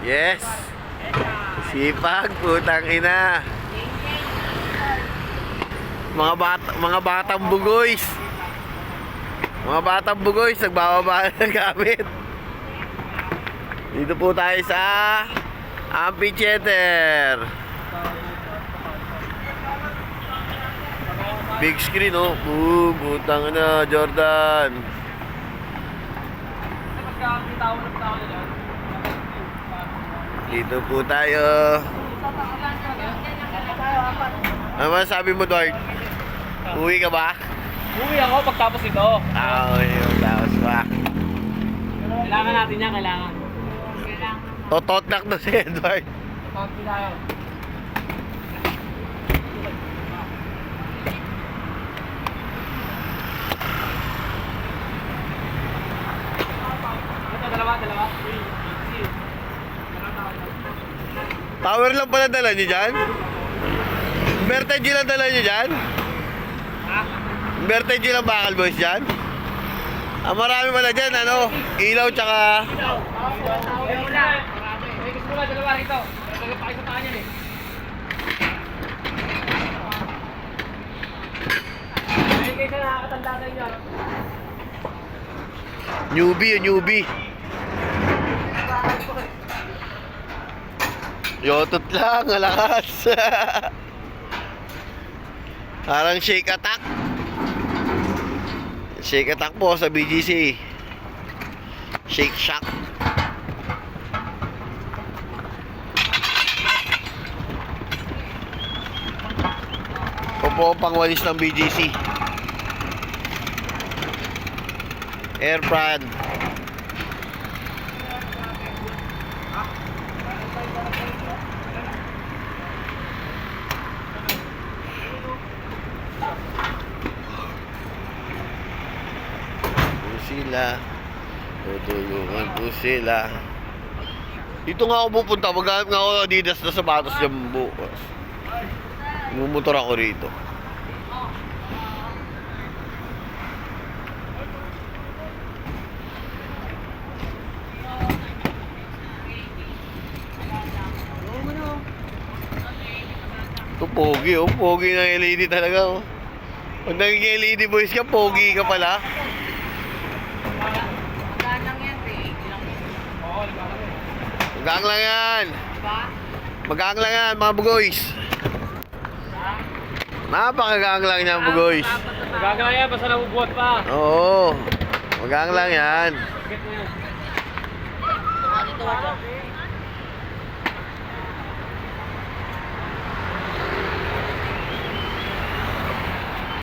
Yes. Sipag, putang ina. Mga batang bugoys. Mga batang bugoys, nagbababa ng gamit. Dito po tayo sa amphitheater. Big screen, oh. Boom, putang ina, Jordan. Dito po tayo. Ano masasabi mo, Dwight? Uwi ka ba? Uwi ako pagtapos ito. Uwi, pagtapos ba? Kailangan natin yan, kailangan. Tototlak na si Edward. Konti tayo. Ito, dalawa. Power lang pala dala niyo dyan? Vertage lang dala niyo dyan? Ha? Vertage lang bakal boys dyan? Marami pala dyan, ano? Ilaw tsaka... May gusto mo dalawa rito. Talaga pa kayo sa paan yan eh. Ayun kayo sa nakakatanda sa inyo. Newbie. Yotot lang, lakas. Parang shake attack. Shake attack po sa BGC. Shake shock. Opo, pangwalis ng BGC. Air fan. Sila tutulungan po sila. Dito nga ako pupunta. Maghanap nga ako ng Adidas na sapatos dyan bukas. Mumotor ako rito. Ito pogi, oh. Pogi ng LED talaga, oh. Pag naging LED boys ka, pogi ka pala. Magang lang yan. Magang lang yan, mga bugoys. Napakagang lang yan, bugoys. Magagawa yan, basta nabubuhat pa. Oo. Magang lang yan.